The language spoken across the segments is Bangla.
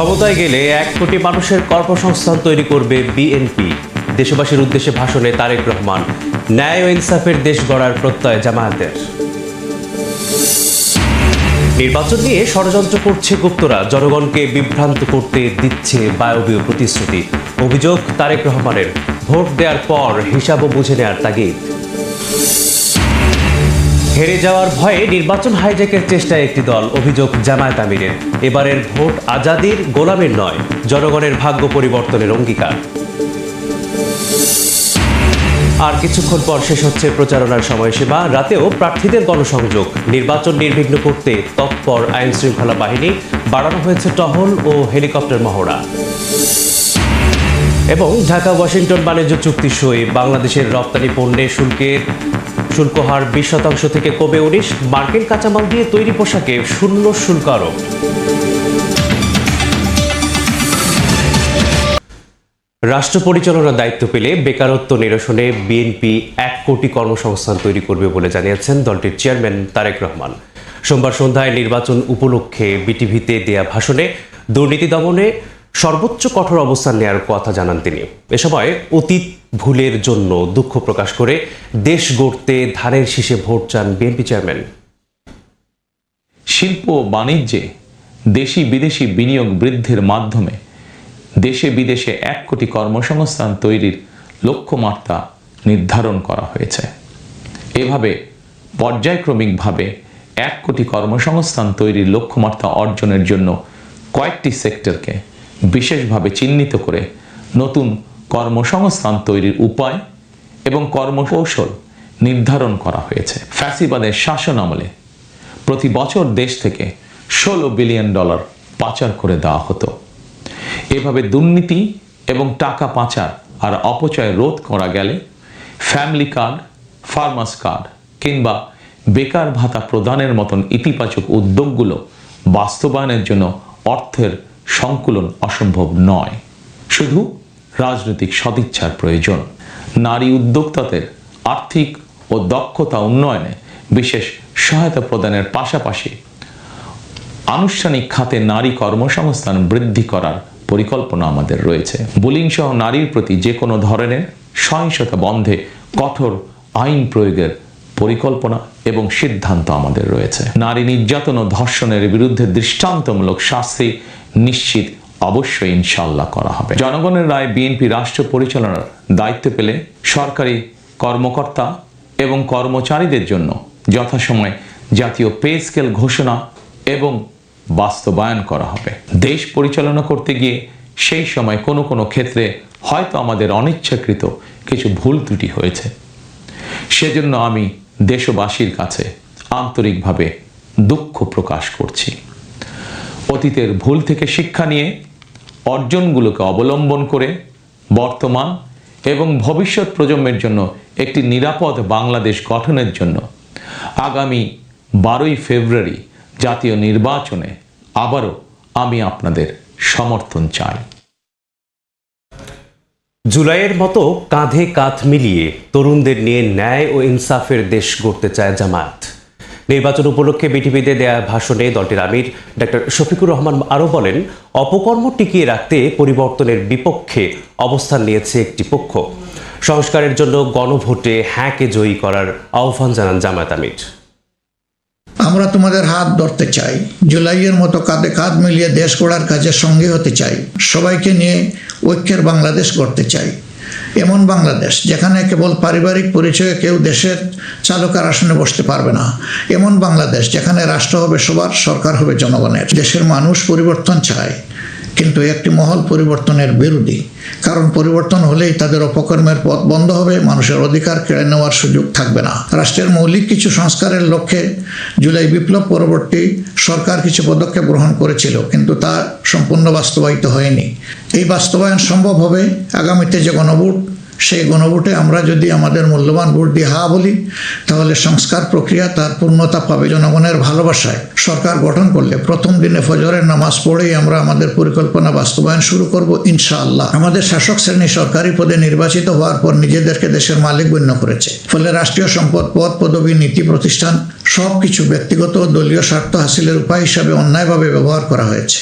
ক্ষমতায় গেলে 1 কোটি মানুষের কর্মসংস্থান তৈরি করবে বিএনপি। দেশবাসীর উদ্দেশ্যে ভাষণে তারেক রহমান। ন্যায় ও ইনসাফের দেশ গড়ার প্রত্যয় জামায়াতের। নির্বাচন নিয়ে ষড়যন্ত্র করছে গুপ্তরা, জনগণকে বিভ্রান্ত করতে দিচ্ছে বায়বীয় প্রতিশ্রুতি। অভিযোগ তারেক রহমানের। ভোট দেওয়ার পর হিসাবও বুঝে নেওয়ার তাগিদ। হেরে যাওয়ার ভয়ে নির্বাচন হাইজ্যাকের চেষ্টায় একটি দল, অভিযোগ জামায়াত আমিরের। এবারের ভোট আজাদির, গোলামের নয়, জনগণের ভাগ্য পরিবর্তনের অঙ্গীকার। আর কিছুক্ষণ পর শেষ হচ্ছে প্রচারণার সময়সীমা। রাতেও প্রার্থীদের গণসংযোগ। নির্বাচন নির্বিঘ্ন করতে তৎপর আইন শৃঙ্খলা বাহিনী, বাড়ানো হয়েছে টহল ও হেলিকপ্টার মহড়া। এবং ঢাকা ওয়াশিংটন বাণিজ্য চুক্তি সই। বাংলাদেশের রপ্তানি পণ্যে শুল্ক হার 20% থেকে কমে 19। মার্কিন কাঁচামাল দিয়ে তৈরি পোশাকে শূন্য শুল্ক আরোপ। রাষ্ট্র পরিচালনার দায়িত্ব পেলে বেকারত্ব নিরসনে বিএনপি 1 কোটি কর্মসংস্থান তৈরি করবে বলে জানিয়েছেন দলটির চেয়ারম্যান তারেক রহমান। সোমবার সন্ধ্যায় নির্বাচন উপলক্ষে বিটিভিতে দেয়া ভাষণে দুর্নীতি দমনে সর্বোচ্চ কঠোর অবস্থান নেওয়ার কথা জানান তিনি। এ সময় অতীত ভুলের জন্য দুঃখ প্রকাশ করে দেশ গড়তে ধানের শীষে ভোট চান বিএনপি চেয়ারম্যান। শিল্প ও বাণিজ্যে দেশি বিদেশি বিনিয়োগ বৃদ্ধির মাধ্যমে দেশে বিদেশে 1 কোটি কর্মসংস্থান তৈরির লক্ষ্যমাত্রা নির্ধারণ করা হয়েছে। এভাবে পর্যায়ক্রমিকভাবে 1 কোটি কর্মসংস্থান তৈরির লক্ষ্যমাত্রা অর্জনের জন্য কয়েকটি সেক্টরকে বিশেষভাবে চিহ্নিত করে নতুন কর্মসংস্থান তৈরির উপায় এবং কর্মকৌশল নির্ধারণ করা হয়েছে। ফ্যাসিবাদের শাসন আমলে প্রতি বছর দেশ থেকে $16 বিলিয়ন পাচার করে দেওয়া হতো। এভাবে দুর্নীতি এবং টাকা পাচার আর অপচয় রোধ করা গেলে ফ্যামিলি কার্ড, ফার্মার্স কার্ড কিংবা বেকার ভাতা প্রদানের মতন ইতিবাচক উদ্যোগগুলো বাস্তবায়নের জন্য অর্থের সংকুলন অসম্ভব নয়, শুধু রাজনৈতিক সদিচ্ছার প্রয়োজন। নারী উদ্যোক্তাদের আর্থিক ও দক্ষতা উন্নয়নে বিশেষ সহায়তা প্রদানের পাশাপাশি আনুষ্ঠানিক খাতে নারী কর্মসংস্থান বৃদ্ধি করার পরিকল্পনা আমাদের রয়েছে। বুলিং সহ নারীর প্রতি যে কোনো ধরনের সহিংসতা বন্ধে কঠোর আইন প্রয়োগের পরিকল্পনা এবং সিদ্ধান্ত আমাদের রয়েছে। নারী নির্যাতন ও ধর্ষণের বিরুদ্ধে দৃষ্টান্তমূলক শাস্তি নিশ্চিত অবশ্যই ইনশাআল্লাহ করা হবে। জনগণের রায় বিএনপি রাষ্ট্র পরিচালনার দায়িত্ব পেলে সরকারি কর্মকর্তা এবং কর্মচারীদের জন্য যথাসময়ে জাতীয় পে স্কেল ঘোষণা এবং বাস্তবায়ন করা হবে। দেশ পরিচালনা করতে গিয়ে সেই সময় কোনো কোনো ক্ষেত্রে হয়তো আমাদের অনিচ্ছাকৃত কিছু ভুল ত্রুটি হয়েছে। সেজন্য আমি দেশবাসীর কাছে আন্তরিকভাবে দুঃখ প্রকাশ করছি। অতীতের ভুল থেকে শিক্ষা নিয়ে অর্জনগুলোকে অবলম্বন করে বর্তমান এবং ভবিষ্যৎ প্রজন্মের জন্য একটি নিরাপদ বাংলাদেশ গঠনের জন্য আগামী 12ই ফেব্রুয়ারি জাতীয় নির্বাচনে আবারও আমি আপনাদের সমর্থন চাই। জুলাইয়ের মতো কাঁধে কাঁধ মিলিয়ে তরুণদের নিয়ে ন্যায় ও ইনসাফের দেশ গড়তে চায় জামায়াত। নির্বাচন উপলক্ষে বিটিভিতে দেয়া ভাষণে দলটির আমির ডক্টর শফিকুর রহমান আরও বলেন, অপকর্ম টিকিয়ে রাখতে পরিবর্তনের বিপক্ষে অবস্থান নিয়েছে একটি পক্ষ। সংস্কারের জন্য গণভোটে হ্যাঁকে জয়ী করার আহ্বান জানান জামায়াত আমির। আমরা তোমাদের হাত ধরতে চাই, জুলাইয়ের মতো কাঁধে কাঁধ মিলিয়ে দেশ গড়ার কাজে সঙ্গী হতে চাই, সবাইকে নিয়ে ঐক্যের বাংলাদেশ গড়তে চাই। এমন বাংলাদেশ যেখানে কেবল পারিবারিক পরিচয়ে কেউ দেশের চালকের আসনে বসতে পারবে না। এমন বাংলাদেশ যেখানে রাষ্ট্র হবে সবার, সরকার হবে জনগণের। দেশের মানুষ পরিবর্তন চায়, কিন্তু একটি মহল পরিবর্তনের বিরোধী। কারণ পরিবর্তন হলেই তাদের অপকর্মের পথ বন্ধ হবে, মানুষের অধিকার কেড়ে নেওয়ার সুযোগ থাকবে না। রাষ্ট্রের মৌলিক কিছু সংস্কারের লক্ষ্যে জুলাই বিপ্লব পরবর্তী সরকার কিছু পদক্ষেপ গ্রহণ করেছিল, কিন্তু তা সম্পূর্ণ বাস্তবায়িত হয়নি। এই বাস্তবায়ন সম্ভব হবে আগামীতে যে গণভোট, সেই গণভোটে আমরা যদি আমাদের মূল্যবান ভোট দিয়ে হা বলি, তাহলে সংস্কার প্রক্রিয়া তার পূর্ণতা পাবে জনগণের ভালোবাসায়। সরকার গঠন করলে প্রথম দিনে ফজরের নামাজ পড়েই আমরা আমাদের পরিকল্পনা বাস্তবায়ন শুরু করব ইনশাআল্লাহ। আমাদের শাসক শ্রেণী সরকারি পদে নির্বাচিত হওয়ার পর নিজেদেরকে দেশের মালিক গণ্য করেছে। ফলে রাষ্ট্রীয় সম্পদ, পদ, পদবি, নীতি, প্রতিষ্ঠান সব কিছু ব্যক্তিগত ও দলীয় স্বার্থ হাসিলের উপায় হিসাবে অন্যায়ভাবে ব্যবহার করা হয়েছে।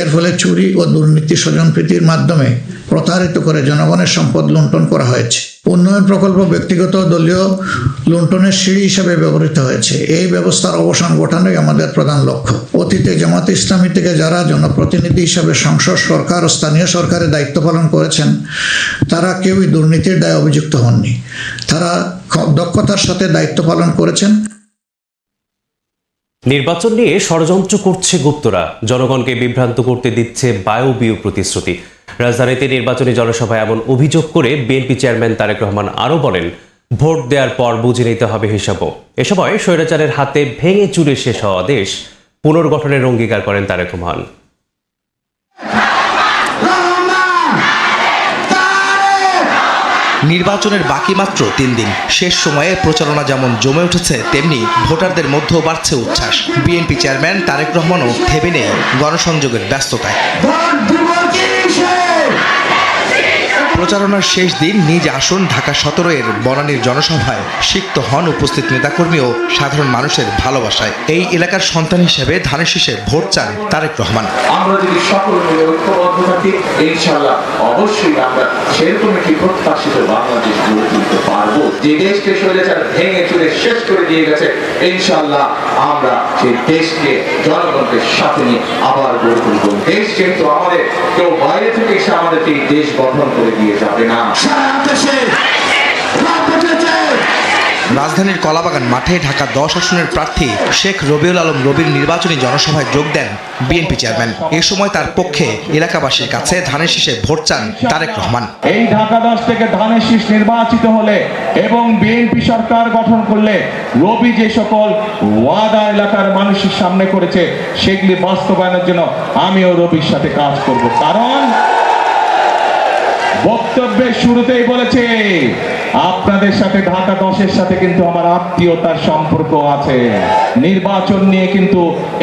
এর ফলে চুরি ও দুর্নীতি স্বজনপ্রীতির মাধ্যমে প্রতারিত করে জনগণের সম্পদ লুণ্ঠন করা হয়েছে। উন্নয়ন প্রকল্প ব্যক্তিগত ও দলীয় লুণ্ঠনের সিঁড়ি হিসাবে ব্যবহৃত হয়েছে। এই ব্যবস্থার অবসান ঘটানোই আমাদের প্রধান লক্ষ্য। অতীতে জামাতে ইসলামী থেকে যারা জনপ্রতিনিধি হিসাবে সংসদ, সরকার ও স্থানীয় সরকারের দায়িত্ব পালন করেছেন, তারা কেউই দুর্নীতির দায়ে অভিযুক্ত হননি। তারা দক্ষতার সাথে দায়িত্ব পালন করেছেন। নির্বাচন নিয়ে ষড়যন্ত্র করছে গুপ্তরা, জনগণকে বিভ্রান্ত করতে দিচ্ছে বায়বীয় প্রতিশ্রুতি। রাজধানীতে নির্বাচনী জনসভায় এমন অভিযোগ করে বিএনপি চেয়ারম্যান তারেক রহমান আরও বলেন, ভোট দেওয়ার পর বুঝে নিতে হবে হিসাবও। এ সময় স্বৈরাচারের হাতে ভেঙে চুরে শেষ হওয়া দেশ পুনর্গঠনের অঙ্গীকার করেন তারেক রহমান। নির্বাচনের বাকি মাত্র ৩ দিন। শেষ সময়ে প্রচারণা যেমন জমে উঠেছে, তেমনি ভোটারদের মধ্যেও বাড়ছে উচ্ছ্বাস। বিএনপি চেয়ারম্যান তারেক রহমানও থেমে নেই গণসংযোগের ব্যস্ততায়। প্রচারণার শেষ দিন নিজ আসন ঢাকা ১৭ এর বনানীর জনসভায় সিক্ত হন উপস্থিত নেতাকর্মী ও সাধারণ মানুষের ভালোবাসায়। এই এলাকার সন্তান হিসেবে ধানের শীষে ভোট চান তারেক রহমান। আমরা যদি সকল মিলে ঐক্যবদ্ধ থাকি, ইনশাআল্লাহ অবশ্যই আমরা সেরকম একটি প্রত্যাশিত বাংলাদেশ গড়ে তুলতে পারবো। যে দেশকে স্বৈরাচার ভেঙে চুরে শেষ করে দিয়ে গেছে, ইনশাআল্লাহ আমরা সেই দেশকে জনগণকে সাথে নিয়ে আবার গড়ে তুলব। দেশ যেহেতু আমাদের, কেউ বাইরে থেকে এসে আমাদেরকে এই দেশ গঠন করে দিয়ে যাবে না। রাজধানীর কলাবাগান মাঠে ঢাকা ১০ আসনের প্রার্থী শেখ রবিউল আলম রবির নির্বাচনী জনসভায় যোগ দেন বিএনপি চেয়ারম্যান। এ সময় তার পক্ষে এলাকাবাসীর কাছে ধানের শীষে ভোট চান তারেক রহমান। এই ঢাকা ১০ থেকে ধানের শীষ নির্বাচিত হলে এবং বিএনপি সরকার গঠন করলে রবি যে সকল ওয়াদা এলাকার মানুষের সামনে করেছে, সেগুলি বাস্তবায়নের জন্য আমিও রবির সাথে কাজ করব। কারণ বক্তব্যের শুরুতেই বলেছে, আপনাদের সাথে ঢাকা ১০-এর সাথে কিন্তু আমার আত্মীয়তার সম্পর্ক আছে। নির্বাচন নিয়ে কিন্তু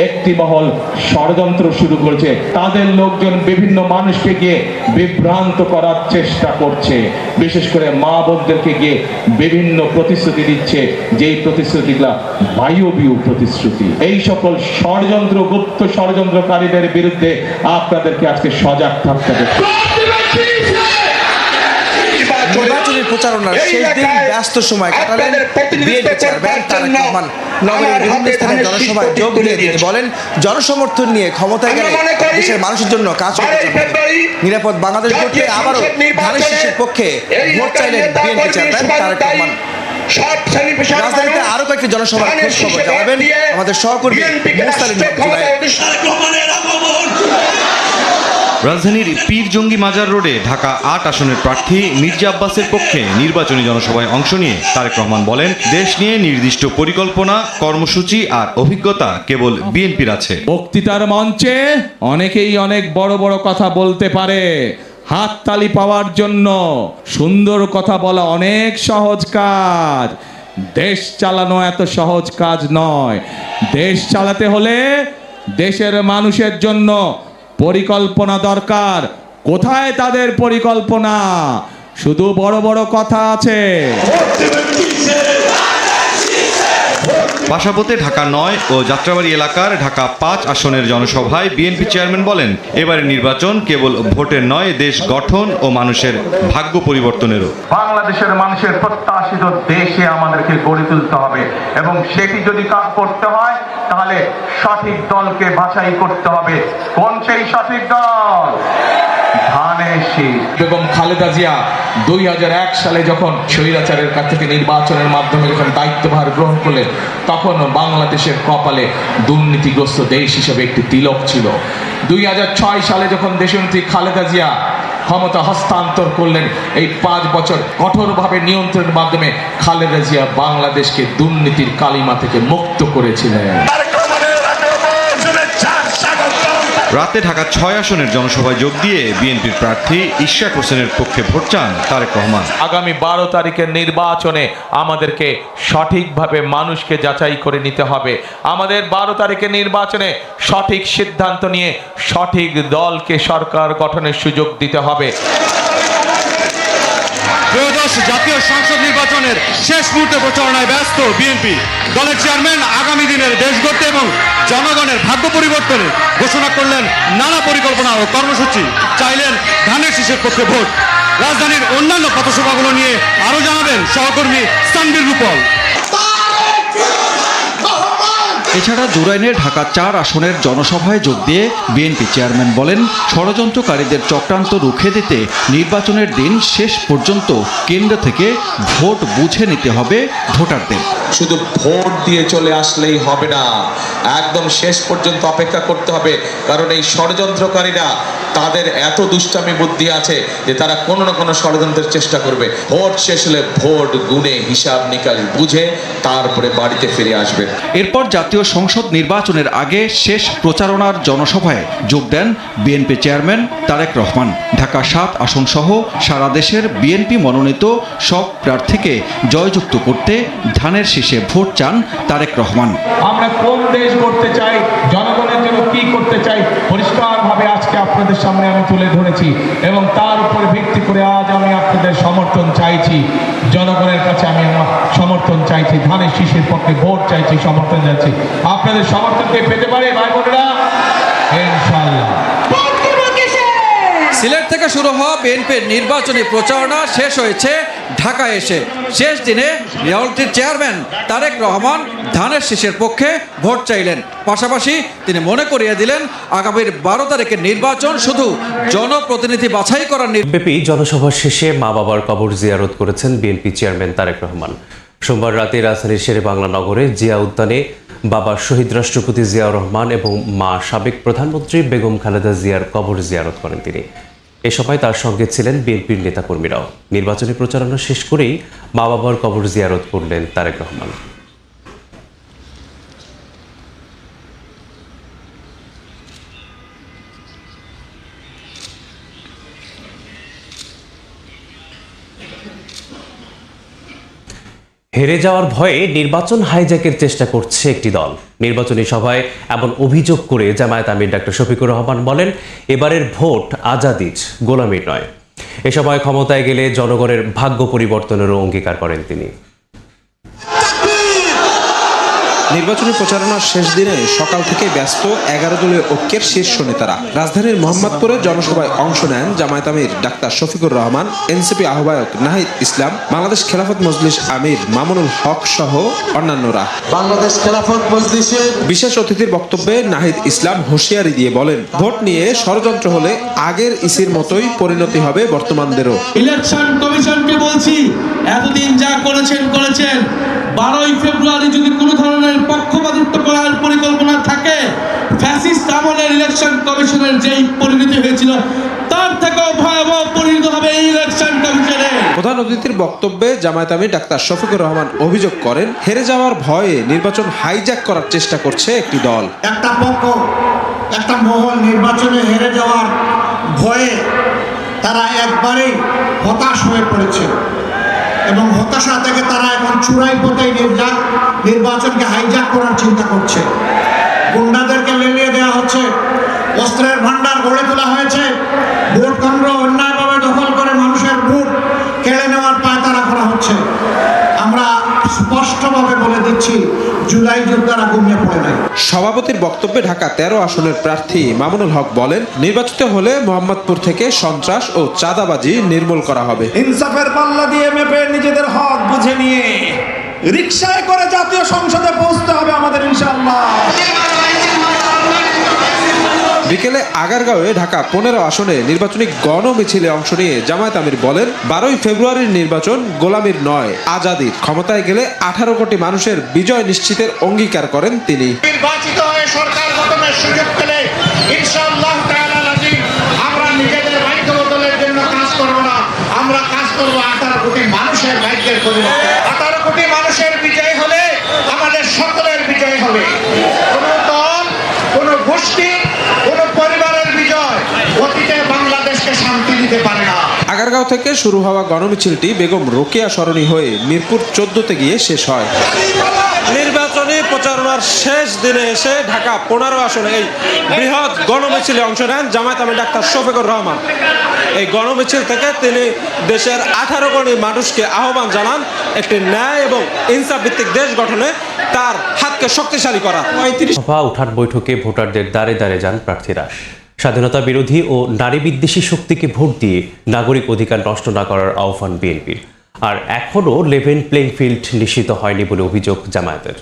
একটি মহল ষড়যন্ত্র শুরু করেছে। তাদের লোকজন বিভিন্ন মানুষকে গিয়ে বিভ্রান্ত করার চেষ্টা করছে, বিশেষ করে মা বোনদেরকে গিয়ে বিভিন্ন প্রতিশ্রুতি দিচ্ছে, যেই প্রতিশ্রুতিগুলা বায়বীয় প্রতিশ্রুতি। এই সকল ষড়যন্ত্র, গুপ্ত ষড়যন্ত্রকারীদের বিরুদ্ধে আপনাদেরকে আজকে সজাগ থাকতে হবে। নির্বাচনী প্রচারণার শেষ দিন ব্যস্ত সময় কাটালেন বিএনপি চেয়ারম্যান তারেক রহমান। নগরের বিভিন্ন স্থানে জনসভায় যোগ দিয়ে তিনি বলেন, জনসমর্থন নিয়ে ক্ষমতায় গেলে দেশের মানুষের জন্য কাজ করতে হবে। নিরাপদ বাংলাদেশ গড়তে আবারও ধানের শীষের পক্ষে ভোট চাইলেন বিএনপি চেয়ারম্যান তারেক রহমান। রাজধানীতে আরো কয়েকটি জনসভার খোঁজ খবর জানাবেন আমাদের সহকর্মী মুস্তালিম জুনায়েদ। রাজধানীর পীর জঙ্গি মাজার রোডে ঢাকা ৮ আসনের প্রার্থী মির্জা আব্বাসের পক্ষে নির্বাচনী জনসভায় অংশ নিয়ে তারেক রহমান বলেন, দেশ নিয়ে নির্দিষ্ট পরিকল্পনা, কর্মসূচি আর অভিজ্ঞতা কেবল বিএনপির আছে। বক্তৃতার মঞ্চে অনেকেই অনেক বড় বড় কথা বলতে পারে, হাততালি পাওয়ার জন্য। সুন্দর কথা বলা অনেক সহজ কাজ, দেশ চালানো এত সহজ কাজ নয়। দেশ চালাতে হলে দেশের মানুষের জন্য পরিকল্পনা দরকার। কোথায় তাদের পরিকল্পনা? শুধু বড় বড় কথা আছে। পাশাপথে ঢাকা ৯ ও যাত্রাবাড়ী এলাকার ঢাকা ৫ আসনের জনসভায় বিএনপি চেয়ারম্যান বলেন, এবারের নির্বাচন কেবল ভোটের নয়, দেশ গঠন ও মানুষের ভাগ্য পরিবর্তনেরও। বাংলাদেশের মানুষের প্রত্যাশিত দেশে আমাদেরকে গড়ে তুলতে হবে, এবং সেটি যদি কাজ করতে হয় তাহলে সঠিক দলকে বাছাই করতে হবে। কোন সেই সঠিক দল? ধানের শীষ। বেগম খালেদা জিয়া ২০০১ সালে যখন স্বৈরাচারের কাছ থেকে নির্বাচনের মাধ্যমে যখন দায়িত্বভার গ্রহণ করলেন, তখন বাংলাদেশের কপালে দুর্নীতিগ্রস্ত দেশ হিসেবে একটি তিলক ছিল। ২০০৬ সালে যখন দেশনেত্রী খালেদা জিয়া ক্ষমতা হস্তান্তর করলেন, এই ৫ বছর কঠোরভাবে নিয়ন্ত্রণের মাধ্যমে খালেদা জিয়া বাংলাদেশকে দুর্নীতির কালিমা থেকে মুক্ত করেছিলেন। রাতে ঢাকা ৬ আসনের জনসভায় যোগ দিয়ে বিএনপির প্রার্থী ইশরাক হোসেনের পক্ষে ভোট চান তারেক রহমান। আগামী ১২ তারিখের নির্বাচনে আমাদেরকে সঠিকভাবে মানুষকে যাচাই করে নিতে হবে। আমাদের ১২ তারিখের নির্বাচনে সঠিক সিদ্ধান্ত নিয়ে সঠিক দলকে সরকার গঠনের সুযোগ দিতে হবে। ত্রয়োদশ জাতীয় সংসদ নির্বাচনের শেষ মুহূর্তে প্রচারণায় ব্যস্ত বিএনপি। দলের চেয়ারম্যান আগামী দিনের দেশ গড়তে এবং জনগণের ভাগ্য পরিবর্তনে ঘোষণা করলেন নানা পরিকল্পনা ও কর্মসূচি, চাইলেন ধানের শীষের পক্ষে ভোট। রাজধানীর অন্যান্য পথসভাগুলো নিয়ে আরো জানাবেন সহকর্মী সানবীর রূপল। এছাড়া জুরাইনের ঢাকা 4 আসনের জনসভায় যোগ দিয়ে বিএনপি চেয়ারম্যান বলেন, ষড়যন্ত্রকারীদের চক্রান্ত রুখে দিতে নির্বাচনের দিন শেষ পর্যন্ত কেন্দ্র থেকে ভোট বুঝে নিতে হবে ভোটারদের। শুধু ভোট দিয়ে চলে আসলেই হবে না, একদম শেষ পর্যন্ত অপেক্ষা করতে হবে, কারণ এই ষড়যন্ত্রকারীরা তাদের এত দুষ্টামি বুদ্ধি আছে যে তারা কোনো না কোনো ষড়যন্ত্রের চেষ্টা করবে। ভোট শেষ হলে ভোট গুনে হিসাব নিকাশ বুঝে তারপরে বাড়িতে ফিরে আসবে। এরপর জাতীয় সংসদ নির্বাচনের আগে শেষ প্রচারণার জনসভায় যোগ দেন বিএনপি চেয়ারম্যান তারেক রহমান। ঢাকা 7 আসন সহ সারা দেশের বিএনপি মনোনীত সব প্রার্থীকে জয়যুক্ত করতে ধানের শীষে ভোট চান তারেক রহমান। আমরা কোন দেশ গড়তে চাই, জনগণের জন্য কি করতে চাই, পরিষ্কারভাবে আজকে আপনাদের সামনে আমি তুলে ধরেছি এবং তার উপরে ভিত্তি করে আজ আমি আপনাদের সমর্থন চাইছি। জনগণের কাছে আমি আমার সমর্থন চাইছি, ধানের শীষের পক্ষে ভোট চাইছি, সমর্থন চাইছি। আপনাদের সমর্থনকে পেতে পারে ভাই বোনেরা ইনশাআল্লাহ। সিলেট থেকে শুরু হওয়া বিএনপির নির্বাচনী প্রচারণা শেষ হয়েছে ঢাকায় এসে। শেষ দিনে দলটির চেয়ারম্যান তারেক রহমান ধানের শীষের পক্ষে ভোট চাইলেন। পাশাপাশি তিনি মনে করিয়ে দিলেন, আগামীর 12 তারিখের নির্বাচন শুধু জনপ্রতিনিধি বাছাই করার। ব্যাপী জনসভা শেষে মা বাবার কবর জিয়ারত করেছেন বিএনপি চেয়ারম্যান তারেক রহমান। সোমবার রাতে রাজধানীর শেরেবাংলা নগরে জিয়া উদ্যানে বাবা শহীদ রাষ্ট্রপতি জিয়াউর রহমান এবং মা সাবেক প্রধানমন্ত্রী বেগম খালেদা জিয়ার কবর জিয়ারত করেন তিনি। এ সময় তার সঙ্গে ছিলেন বিএনপির নেতাকর্মীরাও। নির্বাচনী প্রচারণা শেষ করেই মা বাবার কবর জিয়ারত করলেন তারেক রহমান। হেরে যাওয়ার ভয়ে নির্বাচন হাইজ্যাকের চেষ্টা করছে একটি দল। নির্বাচনী সভায় এমন অভিযোগ করে জামায়াত আমির ডক্টর শফিকুর রহমান বলেন, এবারের ভোট আজাদির, গোলামির নয়। এ সময় ক্ষমতায় গেলে জনগণের ভাগ্য পরিবর্তনেরও অঙ্গীকার করেন তিনি। নির্বাচনী প্রচারণার শেষ দিনে সকাল থেকে ব্যস্ত 11 দলীয় ঐক্যের শীর্ষ নেতারা। রাজধানীর মোহাম্মদপুরে জনসভায় অংশ নেন জামায়াত আমির ডাক্তার শফিকুর রহমান, এনসিপি আহ্বায়ক নাহিদ ইসলাম, বাংলাদেশ খেলাফত মজলিস আমির মামুনুল হক সহ অন্যান্যরা। বাংলাদেশ খেলাফত মজলিসের বিশেষ অতিথির বক্তব্যে নাহিদ ইসলাম হুঁশিয়ারি দিয়ে বলেন, ভোট নিয়ে ষড়যন্ত্র হলে আগের ইসির মতোই পরিণতি হবে বর্তমানদেরও। ইলেকশন কমিশনকে বলছি, এতদিন যা করেছেন 12ই ফেব্রুয়ারি যদি কোনো ধরনের পক্ষপাতিত্ব করার পরিকল্পনা থাকে, ফ্যাসিস্ট আমলের ইলেকশন কমিশনের যেই পরিণতি হয়েছিল তার থেকেও ভয়াবহ পরিণত হবে এই ইলেকশন কমিশনের। প্রধান অতিথির বক্তব্যে জামায়াত আমির ডাক্তার শফিকুর রহমান অভিযোগ করেন, হেরে যাওয়ার ভয়ে নির্বাচন হাইজ্যাক করার চেষ্টা করছে একটি দল। একটা পক্ষ, একটা মহল নির্বাচনে হেরে যাওয়ার ভয়ে তারা একবারেই হতাশ হয়ে পড়েছে এবং হতাশা থেকে তারা এখন চূড়াই পথে নির্বাচনকে হাইজ্যাক করার চিন্তা করছে। গুন্ডাদেরকে লেলিয়ে দেওয়া হচ্ছে, অস্ত্রের ভান্ডার গড়ে তোলা হয়েছে, ভোট কেন্দ্র অন্যায়ভাবে দখল করে মানুষের ভোট কেড়ে নেওয়ার পায়তারা করা হচ্ছে। আমরা স্পষ্টভাবে বলে দিচ্ছি, জুলাই যোদ্ধারা ঘুমিয়ে পড়ে নাই। সভাপতির বক্তব্যে ঢাকা 13 আসনের প্রার্থী মামুনুল হক বলেন, নির্বাচিত হলে মোহাম্মদপুর থেকে সন্ত্রাস ও চাঁদাবাজি নির্মূল করা হবে। ইনসাফের পাল্লা দিয়ে মেপে নিজেদের হক বুঝে নিয়ে রিকশায় করে জাতীয় সংসদে পৌঁছতে হবে আমাদের ইনশাআল্লাহ। বিকেলে আগারগাঁওয়ে ঢাকা 15 আসনে নির্বাচনী গণমিছিলে অংশ নিয়ে জামায়াত আমির বলেন, 12ই ফেব্রুয়ারির নির্বাচন গোলামির নয়, আজাদির। ক্ষমতায় গেলে 18 কোটি মানুষের বিজয় নিশ্চিতের অঙ্গীকার করেন তিনি। নির্বাচিত হয়ে সরকার গঠনের সুযোগ পেলে ইনশাআল্লাহ তাআলা লাযিম আমরা নিজেদের ভাগ্য বদলের জন্য কাজ করব না, আমরা কাজ করব 18 কোটি মানুষের ভাগ্যের পরিবর্তন। 18 কোটি মানুষের বিজয় হলে আমাদের সকলের বিজয় হবে। কোন দল, কোন গোষ্ঠী, কোন পরিবারের বিজয় অতীতে বাংলাদেশকে শান্তি দিতে পারে না। আগারগাঁও থেকে শুরু হওয়া গণমিছিলটি বেগম রোকেয়া সরণি হয়ে মিরপুর 14তে গিয়ে শেষ হয়। নির্বাচন নির্বাচনী প্রচারণার শেষ দিনে এসে ঢাকা 15 আসনে এই বৃহৎ গণমিছিলে অংশ নেন জামায়াত আমির ডাক্তার শফিকুর রহমান। এই গণমিছিল থেকে তিনি দেশের 18 কোটি মানুষকে আহ্বান জানান একটি ন্যায় এবং ইনসাফ ভিত্তিক দেশ গঠনে তার হাতকে শক্তিশালী করা। সভা উঠান বৈঠকে ভোটারদের দ্বারে দ্বারে যান প্রার্থীরা। স্বাধীনতা বিরোধী ও নারী বিদ্বেষী শক্তিকে ভোট দিয়ে নাগরিক অধিকার নষ্ট না করার আহ্বান বিএনপির। আর এখনও লেভেল প্লেইং ফিল্ড নিশ্চিত হয়নি বলে অভিযোগ জামায়াতের।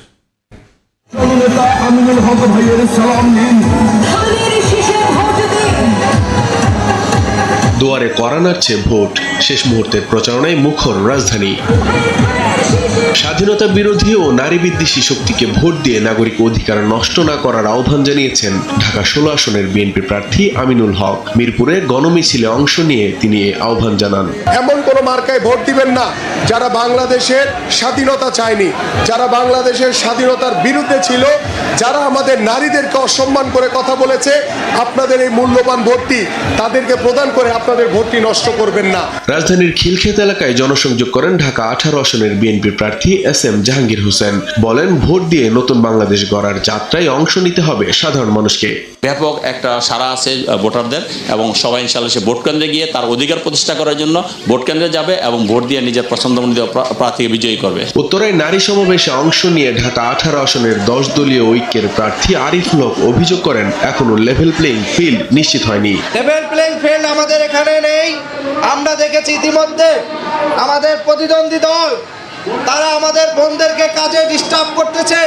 দুয়ারে কড়া নাড়ছে ভোট, শেষ মুহূর্তের প্রচারণায় মুখর রাজধানী। স্বাধীনতা বিরোধী ও নারী বিদ্বেষী শক্তিকে ভোট দিয়ে নাগরিক অধিকার নষ্ট না করার আহ্বান জানিয়েছেন ঢাকা 16 আসনের বিএনপি প্রার্থী আমিনুল হক। মিরপুরে গণমিছিলে অংশ নিয়ে তিনি এই আহ্বান জানান। এমন কোনো মার্কায় ভোট দিবেন না যারা বাংলাদেশের স্বাধীনতা চায়নি, যারা বাংলাদেশের স্বাধীনতার বিরুদ্ধে ছিল, যারা আমাদের নারীদেরকে অসম্মান করে কথা বলেছে। আপনাদের এই মূল্যবান ভোটটি তাদেরকে প্রদান করে আপনাদের ভোটটি নষ্ট করবেন না। রাজধানীর খিলক্ষেত এলাকায় জনসংযোগ করেন ঢাকা 18 আসনের বিএনপি প্রার্থী SM জাহাঙ্গীর হোসেন। বলেন, ভোট দিয়ে নতুন বাংলাদেশ গড়ার যাত্রায় অংশ নিতে হবে সাধারণ মানুষকে। ব্যাপক একটা সাড়া আছে ভোটারদের এবং সবাই ইনশাআল্লাহ সে ভোট কেন্দ্রে গিয়ে তার অধিকার প্রতিষ্ঠা করার জন্য ভোট কেন্দ্রে যাবে এবং ভোট দিয়ে নিজের পছন্দমতো প্রার্থীকে বিজয়ী করবে। উত্তরায় নারী সমাবেশে অংশ নিয়ে ঢাকা 18 আসনের 10 দলীয় ঐক্যের প্রার্থী আরিফুল হক অভিযোগ করেন, এখনো লেভেল প্লেইং ফিল্ড নিশ্চিত হয়নি। লেভেল প্লেইং ফিল্ড আমাদের এখানে নেই। আমরা দেখেছি ইতিমধ্যে আমাদের প্রতিদ্বন্দ্বী দল তারা আমাদের বোনদেরকে কাজে ডিস্টার্ব করতেছে,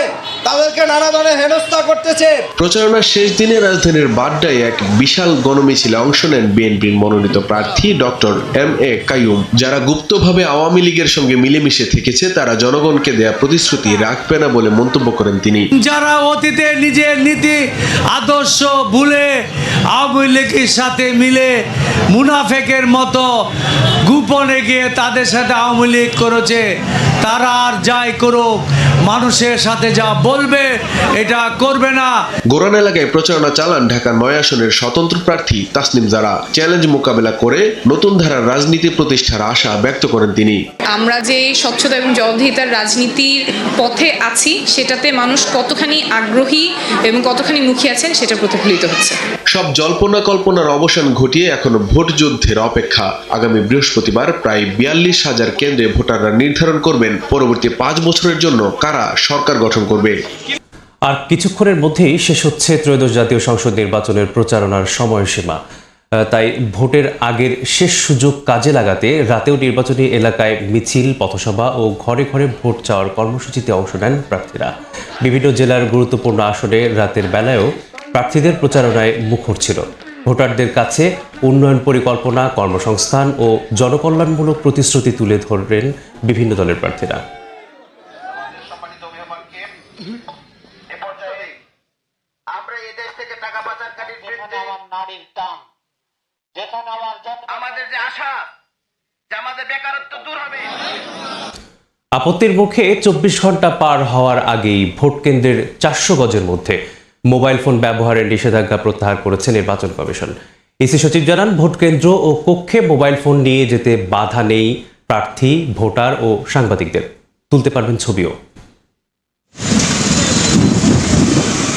তাদেরকে নানা ধরনের হেনস্থা করতেছে। প্রচারণার শেষ দিনে রাজধানীর বাড্ডায় এক বিশাল গণমিছিলে অংশ নেন বিএনপির মনোনীত প্রার্থী ডক্টর MA কাইয়ুম। যারা গুপ্তভাবে আওয়ামী লীগের সঙ্গে মিলেমিশে থেকেছে তারা জনগণকে দেয়া প্রতিশ্রুতি রাখবে না বলে মন্তব্য করেন তিনি। যারা অতীতে নিজের নীতি আদর্শ ভুলে আওয়ামী লীগের সাথে মিলে মুনাফেকের মতো গোপনে গিয়ে তাদের সাথে আওয়ামী লীগ করেছে, তারা আর যাই করুক মানুষের সাথে যা বলবে এটা করবে না। গোরান এলাকায় প্রচারণা চালান ঢাকা 9 আসনের স্বতন্ত্র প্রার্থী তাসনিম জারা। চ্যালেঞ্জ মোকাবেলা করে নতুন ধারার রাজনীতি প্রতিষ্ঠার আশা ব্যক্ত করেন তিনি। আমরা যে স্বচ্ছতা এবং জবাবদিহিতার রাজনীতির পথে আছি সেটাতে মানুষ কতখানি আগ্রহী এবং কতখানি মুখী আছেন সেটা প্রতিফলিত হচ্ছে। সব জল্পনা কল্পনার অবসান ঘটিয়ে এখনো ভোট যুদ্ধের অপেক্ষা। আগামী বৃহস্পতিবার প্রায় 42,000 কেন্দ্রে ভোটাররা নির্ধারণ করবেন পরবর্তী 5 বছরের জন্য কারা সরকার গঠন করবে। আর কিছুক্ষণের মধ্যেই শেষ হচ্ছে ত্রয়োদশ জাতীয় সংসদ নির্বাচনের প্রচারণার সময়সীমা। তাই ভোটের আগের শেষ সুযোগ কাজে লাগাতে রাতেও নির্বাচনী এলাকায় মিছিল, পথসভা ও ঘরে ঘরে ভোট চাওয়ার কর্মসূচিতে অংশ নেন প্রার্থীরা। বিভিন্ন জেলার গুরুত্বপূর্ণ আসনে রাতের বেলায়ও প্রার্থীদের প্রচারণায় মুখর ছিল। ভোটারদের কাছে উন্নয়ন পরিকল্পনা, কর্মসংস্থান ও জনকল্যাণমূলক প্রতিশ্রুতি তুলে ধরেন বিভিন্ন দলের প্রার্থীরা। আপত্তির মুখে 24 ঘন্টা পার হওয়ার আগেই ভোট কেন্দ্রের 400 গজের মধ্যে মোবাইল ফোন ব্যবহারের নিষেধাজ্ঞা প্রত্যাহার করেছে নির্বাচন কমিশন। ইসি সচিব জানান, ভোট কেন্দ্র ও কক্ষে মোবাইল ফোন নিয়ে যেতে বাধা নেই প্রার্থী, ভোটার ও সাংবাদিকদের। তুলতে পারবেন ছবিও।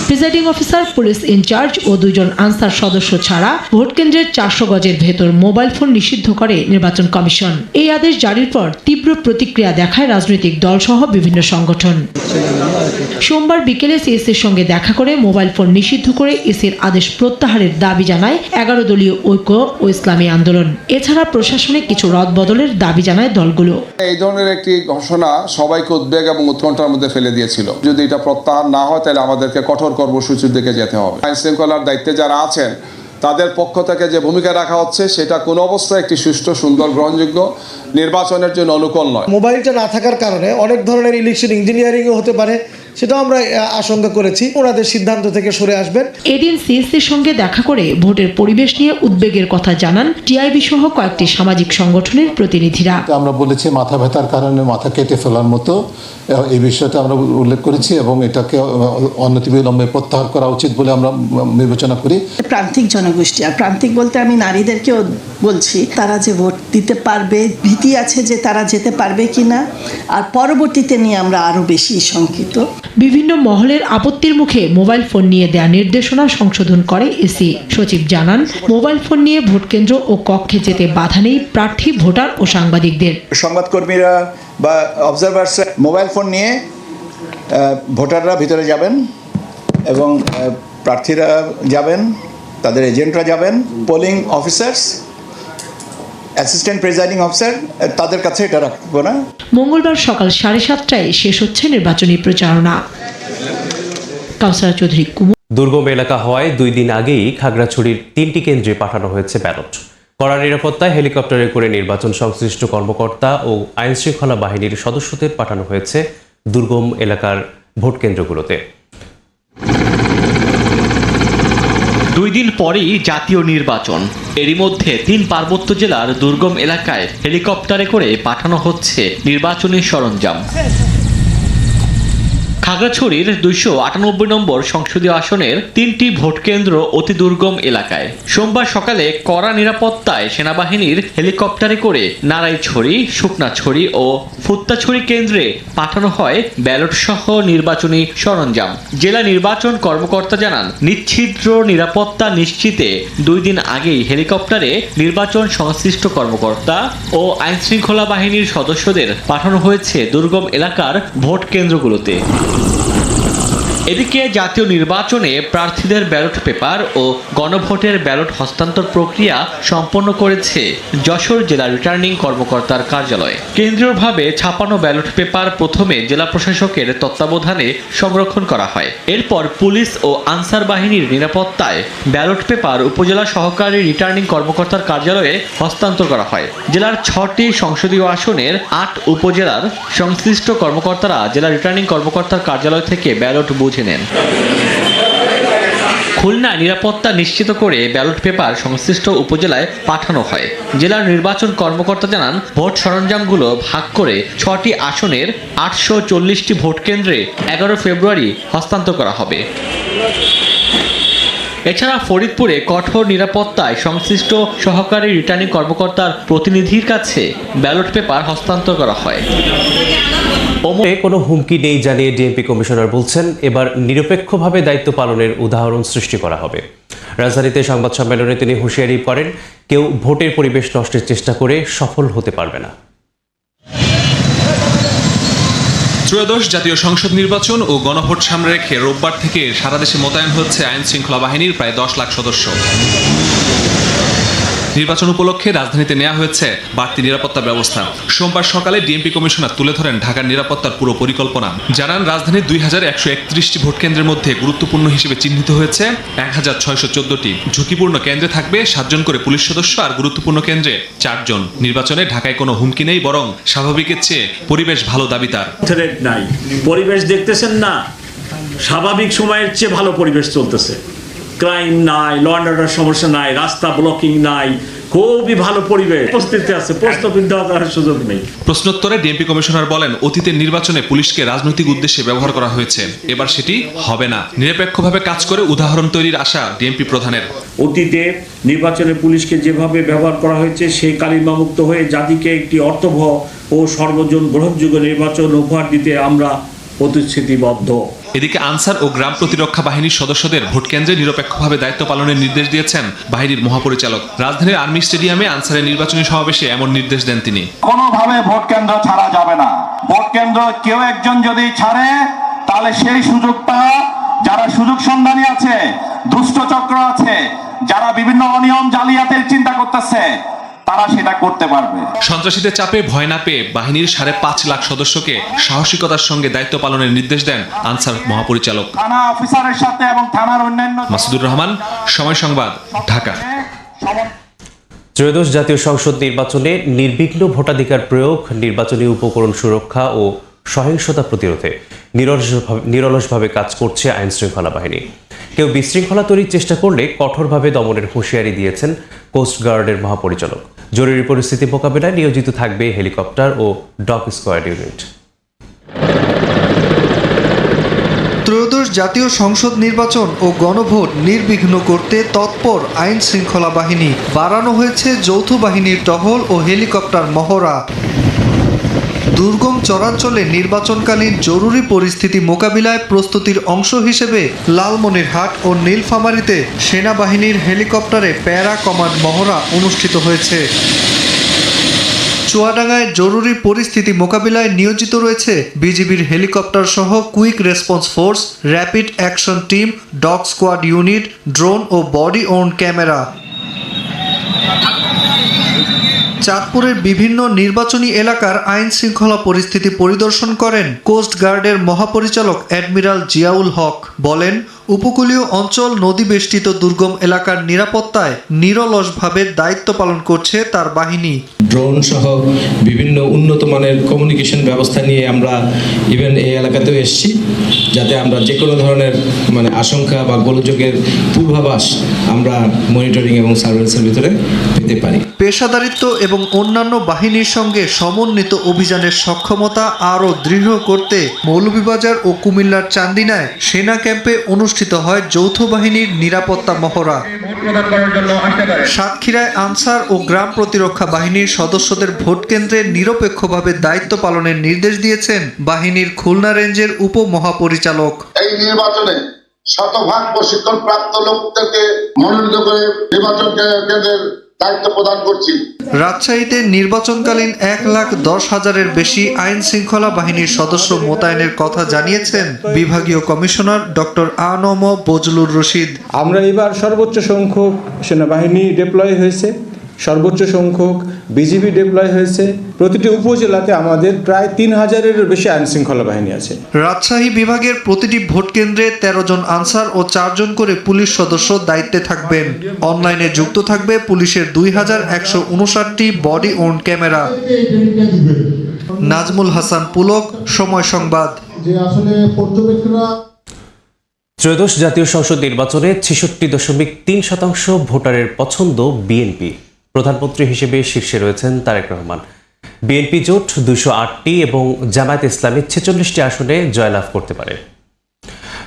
প্রিজাইডিং অফিসার, পুলিশ ইনচার্জ ও 2 জন আনসার সদস্য ছাড়া ভোট কেন্দ্রের 400 গজের ভেতর মোবাইল ফোন নিষিদ্ধ করে নির্বাচন কমিশন। এই আদেশ জারির পর তীব্র প্রতিক্রিয়া দেখায় রাজনৈতিক দল সহ বিভিন্ন সংগঠন। সোমবার বিকেলে সিএসির সঙ্গে দেখা করে মোবাইল ফোন নিষিদ্ধ করে ইসির আদেশ প্রত্যাহারের দাবি জানায় 11 দলীয় ঐক্য ও ইসলামী আন্দোলন। এছাড়া প্রশাসনে কিছু রদবদলের দাবি জানায় দলগুলো। এই ধরনের একটি ঘোষণা সবাইকে উদ্বেগ এবং উৎকণ্ঠার মধ্যে ফেলে দিয়েছিল। যদি এটা প্রত্যাহার না হয় তাহলে আমাদেরকে কঠোর কর্মসূচির দিকে যেতে হবে। আইন শৃঙ্খলার দায়িত্বে যারা আছেন তাদের পক্ষ থেকে যে ভূমিকা রাখা হচ্ছে সেটা কোনো অবস্থায় একটি সুষ্ঠু, সুন্দর, গ্রহণযোগ্য নির্বাচনের জন্য অনুকূল নয়। মোবাইলটা না থাকার কারণে অনেক ধরনের ইলেকশন ইঞ্জিনিয়ারিংও হতে পারে, সেটাও আমরা আশঙ্কা করেছি। ওনাদের সিদ্ধান্ত থেকে সরে আসবেন। এদিন সিএসির সঙ্গে দেখা করে ভোটের পরিবেশ নিয়ে উদ্বেগের কথা জানান টিআইবি সহ কয়েকটি সামাজিক সংগঠনের প্রতিনিধিরা। আমরা বলেছি মাথা ব্যথার কারণে মাথা কেটে ফেলার মতো এই বিষয়টা আমরা উল্লেখ করেছি এবং এটাকে অনতিবিলম্বে প্রত্যাহার করা উচিত বলে আমরা বিবেচনা করি। প্রান্তিক জনগোষ্ঠী, আর প্রান্তিক বলতে আমি নারীদেরকেও বলছি তারা যে ভোট দিতে পারবে, ভীতি আছে যে তারা যেতে পারবে কিনা, আর পরবর্তীতে নিয়ে আমরা আরো বেশি শঙ্কিত। বিভিন্ন মহলের আপত্তির মুখে মোবাইল ফোন নিয়ে দেয়া নির্দেশনা সংশোধন করে ইসি সচিব জানান, মোবাইল ফোন নিয়ে ভোট কেন্দ্র ও কক্ষে যেতে বাধা নেই প্রার্থী, ভোটার ও সাংবাদিকদের। সংবাদকর্মীরা বা অবজারভার্স মোবাইল ফোন নিয়ে ভোটাররা ভিতরে যাবেন এবং প্রার্থীরা যাবেন, তাদের এজেন্টরা যাবেন, polling officers, assistant presiding officer, তাদের কাছে এটা রাখবো না। মঙ্গলবার সকাল 7:30টায় শেষ হচ্ছে নির্বাচনী প্রচারণা। কাউসারা চৌধুরী কুমুর। দুর্গম এলাকা হওয়ায় 2 দিন আগেই খাগড়াছড়ির 3টি কেন্দ্রে পাঠানো হয়েছে ব্যালট। কড়া নিরাপত্তায় হেলিকপ্টারে করে নির্বাচন সংশ্লিষ্ট কর্মকর্তা ও আইনশৃঙ্খলা বাহিনীর সদস্যদের পাঠানো হয়েছে দুর্গম এলাকার ভোট কেন্দ্রগুলোতে। 2 দিন পরেই জাতীয় নির্বাচন, এরই মধ্যে 3 পার্বত্য জেলার দুর্গম এলাকায় হেলিকপ্টারে করে পাঠানো হচ্ছে নির্বাচনী সরঞ্জাম। খাগড়াছড়ির 298 নম্বর সংসদীয় আসনের 3টি ভোট কেন্দ্র অতি দুর্গম এলাকায় সোমবার সকালে কড়া নিরাপত্তায় সেনাবাহিনীর হেলিকপ্টারে করে নারায়ণছড়ি, শুকনাছড়ি ও ফুত্তাছড়ি কেন্দ্রে পাঠানো হয় ব্যালট সহ নির্বাচনী সরঞ্জাম। জেলা নির্বাচন কর্মকর্তা জানান, নিশ্ছিদ্র নিরাপত্তা নিশ্চিতে 2 দিন আগেই হেলিকপ্টারে নির্বাচন সংশ্লিষ্ট কর্মকর্তা ও আইনশৃঙ্খলা বাহিনীর সদস্যদের পাঠানো হয়েছে দুর্গম এলাকার ভোট কেন্দ্রগুলোতে। এদিকে জাতীয় নির্বাচনে প্রার্থীদের ব্যালট পেপার ও গণভোটের ব্যালট হস্তান্তর প্রক্রিয়া সম্পন্ন করেছে যশোর জেলা রিটার্নিং কর্মকর্তার কার্যালয়। কেন্দ্রীয়ভাবে ছাপানো ব্যালট পেপার প্রথমে জেলা প্রশাসকের তত্ত্বাবধানে সংরক্ষণ করা হয়। এরপর পুলিশ ও আনসার বাহিনীর নিরাপত্তায় ব্যালট পেপার উপজেলা সহকারী রিটার্নিং কর্মকর্তার কার্যালয়ে হস্তান্তর করা হয়। জেলার 6টি সংসদীয় আসনের 8 উপজেলার সংশ্লিষ্ট কর্মকর্তারা জেলা রিটার্নিং কর্মকর্তার কার্যালয় থেকে ব্যালট বুঝে নেন। খুলনায় নিরাপত্তা নিশ্চিত করে ব্যালট পেপার সংশ্লিষ্ট উপজেলায় পাঠানো হয়। জেলার নির্বাচন কর্মকর্তা জানান, ভোট সরঞ্জামগুলো ভাগ করে 6টি আসনের 840টি ভোট কেন্দ্রে 11 ফেব্রুয়ারি হস্তান্তর করা হবে। এছাড়া ফরিদপুরে কঠোর নিরাপত্তায় সংশ্লিষ্ট সহকারী রিটার্নিং কর্মকর্তার প্রতিনিধির কাছে ব্যালট পেপার হস্তান্তর করা হয়। কোনো হুমকি নেই জানিয়ে ডিএমপি কমিশনার বলছেন, এবার নিরপেক্ষভাবে দায়িত্ব পালনের উদাহরণ সৃষ্টি করা হবে। রাজধানীতে সংবাদ সম্মেলনে তিনি হুঁশিয়ারি করেন, কেউ ভোটের পরিবেশ নষ্টের চেষ্টা করে সফল হতে পারবে না। ত্রয়োদশ জাতীয় সংসদ নির্বাচন ও গণভোট সামনে রেখে রোববার থেকে সারা দেশে মোতায়েন হচ্ছে আইন শৃঙ্খলা বাহিনীর প্রায় 10 লাখ সদস্য। নির্বাচন উপলক্ষে রাজধানীতে নেওয়া হয়েছে বাড়তি নিরাপত্তা ব্যবস্থা। সোমবার সকালে ডিএমপি কমিশনার তুলে ধরেন ঢাকার নিরাপত্তার পুরো পরিকল্পনা। জানান, রাজধানীর 2131টি ভোট কেন্দ্রের মধ্যে গুরুত্বপূর্ণ হিসেবে চিহ্নিত হয়েছে 1614টি। ঝুঁকিপূর্ণ কেন্দ্রে থাকবে 7 জন করে পুলিশ সদস্য আর গুরুত্বপূর্ণ কেন্দ্রে 4 জন। নির্বাচনে ঢাকায় কোনো হুমকি নেই, বরং স্বাভাবিকের চেয়ে পরিবেশ ভালো দাবি তার। নাই, পরিবেশ দেখতেছেন না, স্বাভাবিক সময়ের চেয়ে ভালো পরিবেশ চলতেছে। ক্রাইম নাই, ল অ্যান্ড অর্ডার সমস্যা নাই, রাস্তা ব্লকিং নাই, খুবই ভালো পরিবেশ উপস্থিতি আছে, প্রশ্নবিদ্ধ করার সুযোগ নেই। প্রশ্নোত্তরে ডিএমপি কমিশনার বলেন, অতীতের নির্বাচনে পুলিশকে রাজনৈতিক উদ্দেশ্যে ব্যবহার করা হয়েছে, এবার সেটি হবে না। নিরপেক্ষভাবে কাজ করে উদাহরণ তৈরির আশা ডিএমপি প্রধানের। অতীতে নির্বাচনে পুলিশকে যেভাবে ব্যবহার করা হয়েছে, সেই কালিমামুক্ত হয়ে জাতিকে একটি অর্থবহ ও সর্বজন গ্রহণযোগ্য নির্বাচন উপহার দিতে আমরা প্রতিশ্রুতিবদ্ধ। এদিকে আনসার ও গ্রাম প্রতিরক্ষা বাহিনীর সদস্যদের ভোট কেন্দ্রে নিরপেক্ষভাবে দায়িত্ব পালনের নির্দেশ দিয়েছেন বাহিনীর মহাপরিচালক। রাজধানীর আর্মি স্টেডিয়ামে আনসারের নির্বাচনী সমাবেশে এমন নির্দেশ দেন তিনি। কোনোভাবে ভোট কেন্দ্র ছাড়া যাবে না। ভোট কেন্দ্র কেউ একজন যদি ছাড়ে, তাহলে সেই সুযোগটা যারা সুযোগ সন্ধানী আছে, দুষ্ট চক্র আছে, যারা বিভিন্ন অনিয়ম জালিয়াতের চিন্তা করতেছে, তারা সেটা করতে পারবে। সন্ত্রাসীদের চাপে ভয় না পেয়ে বাহিনীর 5.5 লাখ সদস্যকে সাহসিকতার সঙ্গে দায়িত্ব পালনের নির্দেশ দেন আনসার মহাপরিচালক। থানা অফিসারের সাথে এবং থানার অন্যান্য। মাসুদুর রহমান, সময় সংবাদ, ঢাকা। ত্রয়োদশ জাতীয় সংসদ নির্বাচনে নির্বিঘ্ন ভোটাধিকার প্রয়োগ, নির্বাচনী উপকরণ সুরক্ষা ও সহিংসতা প্রতিরোধে নিরলসভাবে কাজ করছে আইন শৃঙ্খলা বাহিনী। কেউ বিশৃঙ্খলা তৈরির চেষ্টা করলে কঠোরভাবে দমনের হুঁশিয়ারি দিয়েছেন কোস্টগার্ডের মহাপরিচালক। জরুরি পরিস্থিতি মোকাবেলায় নিয়োজিত থাকবে হেলিকপ্টার ও ডগ স্কোয়াড ইউনিট। ত্রয়োদশ জাতীয় সংসদ নির্বাচন ও গণভোট নির্বিঘ্ন করতে তৎপর আইন শৃঙ্খলা বাহিনী। বাড়ানো হয়েছে যৌথ বাহিনীর টহল ও হেলিকপ্টার মহড়া। দুর্গম চরাঞ্চলে নির্বাচনকালীন জরুরি পরিস্থিতি মোকাবিলায় প্রস্তুতির অংশ হিসেবে লালমনিরহাট ও নীলফামারীতে সেনাবাহিনীর হেলিকপ্টারে প্যারা কমান্ড মহড়া অনুষ্ঠিত হয়েছে। চুয়াডাঙ্গায় জরুরি পরিস্থিতি মোকাবিলায় নিয়োজিত রয়েছে বিজিবির হেলিকপ্টার সহ quick response force, rapid action team, dog squad unit, drone ও বডি ওন ক্যামেরা। চাঁদপুরের বিভিন্ন নির্বাচনী এলাকার আইন শৃঙ্খলা পরিস্থিতি পরিদর্শন করেন কোস্ট গার্ডের মহাপরিচালক অ্যাডমিরাল জিয়াউল হক। বলেন, উপকূলীয় অঞ্চল নদী বেষ্টিত দুর্গম এলাকার নিরাপত্তায় নিরলসভাবে দায়িত্ব পালন করছে তার বাহিনী। ড্রোন সহ বিভিন্ন উন্নত মানের কমিউনিকেশন ব্যবস্থা নিয়ে আমরা ইভেন এই এলাকাতেও এসেছি, যাতে আমরা যে কোনো ধরনের আশঙ্কা বা গোলযোগের পূর্বাভাস আমরা মনিটরিং এবং সার্ভেলেন্সের ভিতরে পেতে পারি। পেশাদারিত্ব এবং অন্যান্য বাহিনীর সঙ্গে সমন্বিত অভিযানের সক্ষমতা আরও দৃঢ় করতে মৌলভীবাজার ও কুমিল্লার চান্দিনায় সেনা ক্যাম্পে অনুষ্ঠিত হয় যৌথ বাহিনীর নিরাপত্তা মহড়া। সাতক্ষীরায় আনসার ও গ্রাম প্রতিরক্ষা বাহিনীর সদস্যদের ভোট কেন্দ্রে নিরপেক্ষভাবে দায়িত্ব পালনের নির্দেশ দিয়েছেন বাহিনীর খুলনা রেঞ্জের উপমহাপরিচালক। এই নির্বাচনে শতভাগ প্রশিক্ষণ প্রাপ্ত লোকদেরকে মনোনীত করে নির্বাচন কেন্দ্রের দায়িত্ব প্রদান করছি। রাজশাহীতে নির্বাচনকালীন 1,10,000-এর বেশি আইন শৃঙ্খলা বাহিনীর সদস্য মোতায়েনের কথা জানিয়েছেন বিভাগীয় কমিশনার ডক্টর আ.ন.ম বজলুর রশিদ। আমরা এবার সর্বোচ্চ সংখ্যক সেনাবাহিনী ডিপ্লয় হয়েছে, সর্বোচ্চ সংখ্যক বিজিবি ডিপ্লয় হয়েছে। প্রতিটি উপজেলাতে আমাদের প্রায় 3,000-এর বেশি আইন শৃঙ্খলা বাহিনী আছে। রাজশাহী বিভাগের প্রতিটি ভোট কেন্দ্রে 13 জন আনসার ও 4 জন করে পুলিশ সদস্য দায়িত্বে থাকবেন। অনলাইনে যুক্ত থাকবে পুলিশের 2,159টি body worn camera. Nazmul Hasan Pulok, Somoy Sangbad. ত্রয়োদশ জাতীয় সংসদ নির্বাচনে 66.3% ভোটারের পছন্দ বিএনপি। প্রধানমন্ত্রী হিসেবে শীর্ষে রয়েছেন তারেক রহমান। বিএনপি জোট 208টি এবং জামায়াত ইসলামী 46টি আসনে জয়লাভ করতে পারে।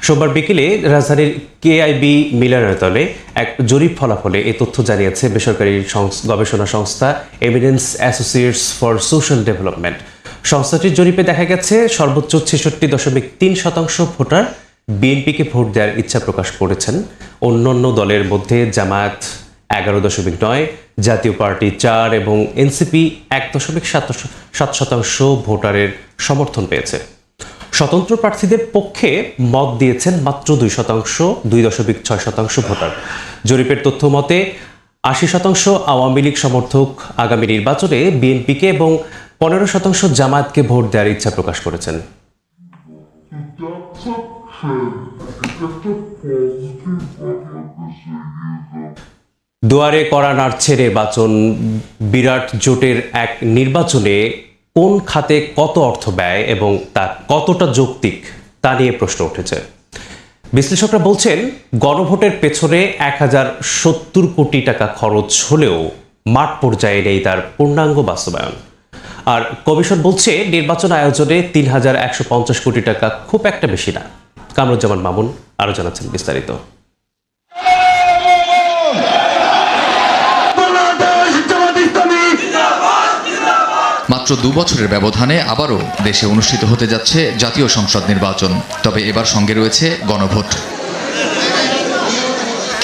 সোমবার বিকেলে রাজধানীর কেআইবি মিলনায়তনে এক জরিপ ফলাফলে এই তথ্য জানিয়েছে বেসরকারি গবেষণা সংস্থা evidence associates for social development. সংস্থাটির জরিপে দেখা গেছে সর্বোচ্চ 66.3% ভোটার বিএনপিকে ভোট দেওয়ার ইচ্ছা প্রকাশ করেছেন। অন্যান্য দলের মধ্যে জামায়াত 11.9, জাতীয় পার্টি 4 এবং এনসিপি 1.7% ভোটারের সমর্থন পেয়েছে। স্বতন্ত্র প্রার্থীদের পক্ষে মত দিয়েছেন মাত্র 2.6% ভোটার। জরিপের তথ্য মতে 80% আওয়ামী লীগ সমর্থক আগামী নির্বাচনে বিএনপিকে এবং 15% জামায়াতকে ভোট দেওয়ার ইচ্ছা প্রকাশ করেছেন। দুয়ারে কড়া নাড়ছে নির্বাচন। বিরাট জোটের এক নির্বাচনে কোন খাতে কত অর্থ ব্যয় এবং তা কতটা যৌক্তিক তা নিয়ে প্রশ্ন উঠেছে। বিশ্লেষকরা বলছেন, গণভোটের পেছনে 1070 কোটি টাকা খরচ হলেও মাঠ পর্যায়ে নেই তার পূর্ণাঙ্গ বাস্তবায়ন। আর কমিশন বলছে, নির্বাচন আয়োজনে 3,150 কোটি টাকা খুব একটা বেশি না। কামরুজ্জামান মামুন আরো জানাচ্ছেন বিস্তারিত। মাত্র 2 বছরের ব্যবধানে আবারও দেশে অনুষ্ঠিত হতে যাচ্ছে জাতীয় সংসদ নির্বাচন। তবে এবার সঙ্গে রয়েছে গণভোট।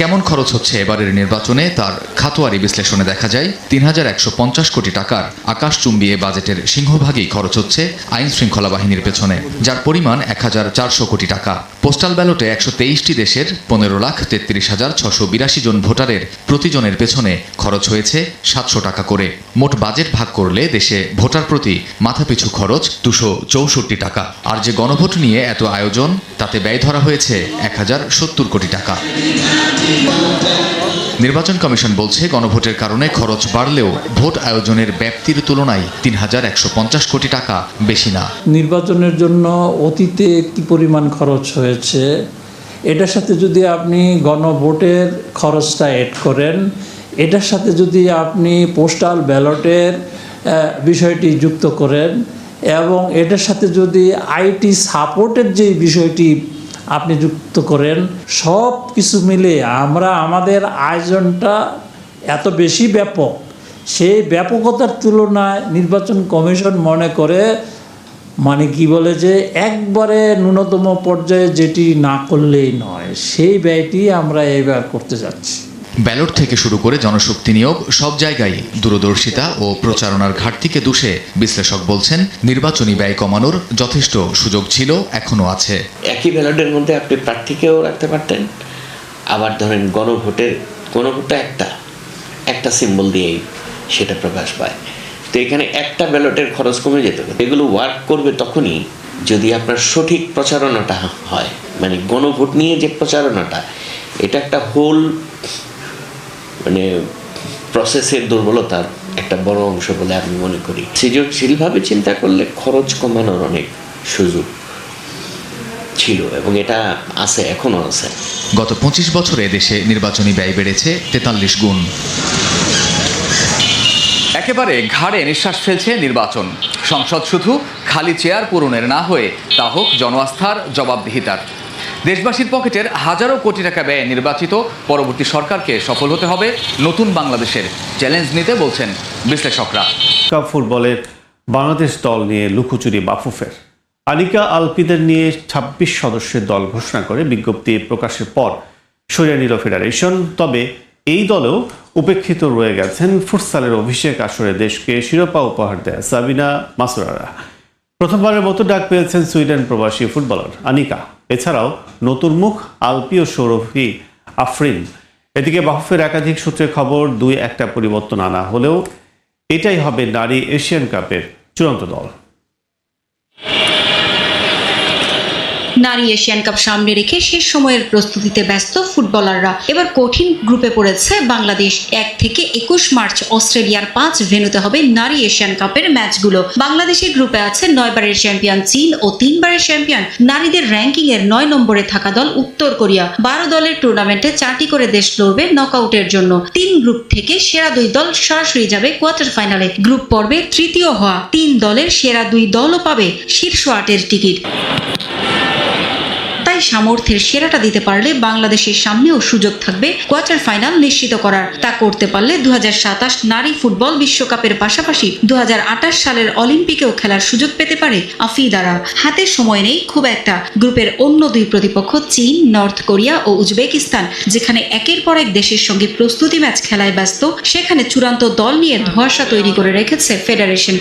কেমন খরচ হচ্ছে এবারের নির্বাচনে তার খাতোয়ারি বিশ্লেষণে দেখা যায় 3,150 কোটি টাকার আকাশচুম্বী এ বাজেটের সিংহভাগই খরচ হচ্ছে আইন শৃঙ্খলা বাহিনীর পেছনে, যার পরিমাণ 1,400 কোটি টাকা। পোস্টাল ব্যালটে 123টি দেশের 15,33,682 জন ভোটারের প্রতিজনের পেছনে খরচ হয়েছে 700 টাকা করে। মোট বাজেট ভাগ করলে দেশে ভোটার প্রতি মাথাপিছু খরচ 264 টাকা। আর যে গণভোট নিয়ে এত আয়োজন, তাতে ব্যয় ধরা হয়েছে 1,070 কোটি টাকা। নির্বাচন কমিশন বলছে, গণভোটের কারণে খরচ বাড়লেও ভোট আয়োজনের ব্যাপ্তির তুলনায় 3,150 কোটি টাকা বেশি না। নির্বাচনের জন্য অতীতে কি পরিমাণ খরচ হয়েছে, এটার সাথে যদি আপনি গণভোটের খরচটা অ্যাড করেন, এটার সাথে যদি আপনি পোস্টাল ব্যালটের বিষয়টি যুক্ত করেন এবং এটার সাথে যদি আইটি সাপোর্টের যে বিষয়টি আপনি যুক্ত করেন, সব কিছু মিলে আমরা আমাদের আয়োজনটা এত বেশি ব্যাপক, সেই ব্যাপকতার তুলনায় নির্বাচন কমিশন মনে করে মানে কি বলে যে একবারে ন্যূনতম পর্যায়ে যেটি না করলেই নয়, সেই ব্যয়টি আমরা এবার করতে যাচ্ছি। ব্যালট থেকে শুরু করে জনশক্তি নিয়োগ সব জায়গায় দূরদর্শিতা ও প্রচারণার ঘাটতিকে দোষে বিশ্লেষক বলছেন নির্বাচনী ব্যয় কমানোর যথেষ্ট সুযোগ ছিল, এখনো আছে। একই ব্যালটের মধ্যে আপনি প্রার্থীকেও রাখতে পারতেন, আবার ধরেন গণভোটটা একটা সিম্বল দিয়েই সেটা প্রকাশ পায়। তো এখানে একটা ব্যালটের খরচ কমে যেত। এগুলো ওয়ার্ক করবে তখনই যদি আপনার সঠিক প্রচারণাটা হয়, মানে গণভোট নিয়ে যে প্রচারণাটা, এটা একটা হোল মানে প্রসেসের দুর্বলতার একটা বড় অংশ বলে আমি মনে করি। সৃজনশীলভাবে চিন্তা করলে খরচ কমানোর অনেক সুযোগ ছিল এবং এটা আছে, এখনো আছে। গত 25 বছরে দেশে নির্বাচনী ব্যয় বেড়েছে 43 গুণ। একেবারে ঘাড়ে নিঃশ্বাস ফেলছে নির্বাচন। সংসদ শুধু খালি চেয়ার পূরণের না হয়ে তা হোক জনআস্থার, জবাবদিহিতার। দেশবাসীর পকেটের হাজারো কোটি টাকা ব্যয়ে নির্বাচিত পরবর্তী সরকারকে সফল হতে হবে নতুন বাংলাদেশের চ্যালেঞ্জ নিতে বলছেন বিশ্লেষকরা। কাপ ফুটবলের বাংলাদেশ দল নিয়ে লুকোচুরি বাফুফের। আনিকা আলপিদের নিয়ে 26 সদস্যের দল ঘোষণা করে বিজ্ঞপ্তি প্রকাশের পর সরিয়ে নিল ফেডারেশন। তবে এই দলেও উপেক্ষিত রয়ে গেছেন ফুটসালের অভিষেক আসরে দেশকে শিরোপা উপহার দেয়া সাবিনা মাসুরারা। প্রথমবারের মতো ডাক পেয়েছেন সুইডেন প্রবাসী ফুটবলার আনিকা। এছাড়াও নতুন মুখ আলপি ও সৌরভী আফরিন। এদিকে বাফুফের একাধিক সূত্রে খবর 2-1টা পরিবর্তন আনা হলেও এটাই হবে নারী এশিয়ান কাপের চূড়ান্ত দল। নারী এশিয়ান কাপ সামনে রেখে শেষ সময়ের প্রস্তুতিতে ব্যস্ত ফুটবলাররা। এবার কঠিন গ্রুপে পড়েছে বাংলাদেশ। 1 থেকে 21 মার্চ অস্ট্রেলিয়ার 5 ভেন্যুতে হবে নারী এশিয়ান কাপের ম্যাচগুলো। বাংলাদেশের গ্রুপে আছে 9 বারের চ্যাম্পিয়ন চীন ও 3 বারের চ্যাম্পিয়ন নারীদের র্যাঙ্কিং এর 9 নম্বরে থাকা দল উত্তর কোরিয়া। 12 দলের টুর্নামেন্টে 4টি করে দেশ লড়বে নকআউটের জন্য। 3 গ্রুপ থেকে সেরা 2 দল সরাসরি যাবে কোয়ার্টার ফাইনালে। গ্রুপ পর্বে তৃতীয় হওয়া 3 দলের সেরা 2 দলও পাবে শীর্ষ 8-এর টিকিট। সামর্থ্যের সেরাটা দিতে পারলে বাংলাদেশের সামনেও সুযোগ থাকবে কোয়ার্টার ফাইনাল নিশ্চিত করার। তা করতে পারলে 2027 নারী ফুটবল বিশ্বকাপের পাশাপাশি 2028 সালের অলিম্পিকেও খেলার সুযোগ পেতে পারে আফিদারা। হাতে সময় নেই খুব একটা। গ্রুপের অন্য 2 প্রতিপক্ষ চীন, নর্থ কোরিয়া ও উজবেকিস্তান, যেখানে একের পর এক দেশের সঙ্গে প্রস্তুতি ম্যাচ খেলায় ব্যস্ত। সেখানে চূড়ান্ত দল নিয়ে ধোঁয়াশা তৈরি করে রেখেছে ফেডারেশন।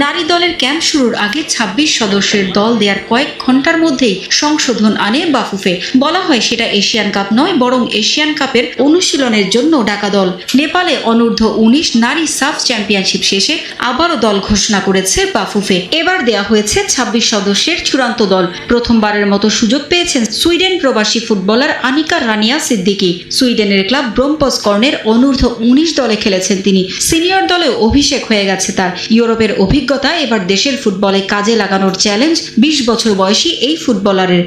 নারী দলের ক্যাম্প শুরুর আগে 26 সদস্যের দল দেওয়ার কয়েক ঘন্টার মধ্যেই সংশোধন আনে বাফুফে। বলা হয় সেটা এশিয়ান কাপ নয়, বরং এশিয়ান কাপের অনুশীলনের জন্য ডাকা দল। নেপালে অনূর্ধ্ব 19 নারী সাফ চ্যাম্পিয়নশিপ শেষে আবারও দল ঘোষণা করেছে বাফুফে। এবার দেয়া হয়েছে 26 সদস্যের চূড়ান্ত দল। প্রথমবারের মতো সুযোগ পেয়েছেন সুইডেন প্রবাসী ফুটবলার আনিকা রানিয়া সিদ্দিকি। সুইডেনের ক্লাব ব্রোম্পসকর্নের অনূর্ধ্ব 19 দলে খেলেছেন তিনি। সিনিয়র দলেও অভিষেক হয়ে গেছে তার। ইউরোপের অভিজ্ঞতা এবার দেশের ফুটবলে কাজে লাগানোর চ্যালেঞ্জ 20 বছর বয়সী এই ফুটবলারের।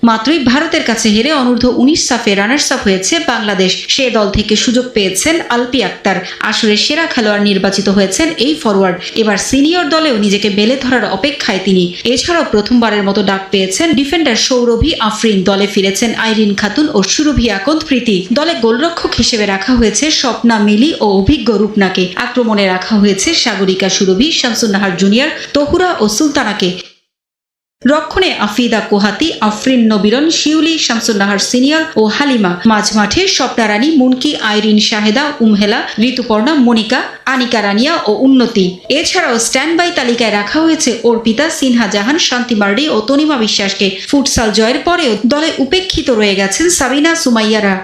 মাত্রই ভারতের কাছে হেরে অনূর্ধ্ব 19 সাফে রানার্স আপ হয়েছে বাংলাদেশ। সে দল থেকে সুযোগ পেয়েছেন আলপি আক্তার। আসলে সেরা খেলোয়াড় নির্বাচিত হয়েছেন এই ফরওয়ার্ড। এবার সিনিয়র দলেও নিজেকে মেলে ধরার অপেক্ষায় তিনি। এছাড়াও প্রথমবারের মতো ডাক পেয়েছেন ডিফেন্ডার সৌরভী আফরিন। দলে ফিরেছেন আইরিন খাতুন ও সুরভি আকন্দ প্রীতি। দলে গোলরক্ষক হিসেবে রাখা হয়েছে স্বপ্না মিলি ও অভিজ্ঞ রূপনাকে। আক্রমণে রাখা হয়েছে সাগরিকা সুরভি, শামসুন নাহার জুনিয়র, তহুরা ও সুলতানাকে। রক্ষণে আফিদা কোহাতি, আফরিন নবিরন, শিউলি, শামসুন নাহার সিনিয়র ও হালিমা। মাঝমাঠে স্বপ্না রানী, মুনকি, আইরিন শাহেদা, উমহেলা, ঋতুপর্ণা, মনিকা, আনিকা রানিয়া ও উন্নতি। এছাড়াও স্ট্যান্ড বাই তালিকায় রাখা হয়েছে অর্পিতা, সিনহা জাহান, শান্তি মার্ডি ও তনিমা বিশ্বাসকে। ফুটসাল জয়ের পরেও দলে উপেক্ষিত রয়ে গেছেন সাবিনা সুমাইয়ারা।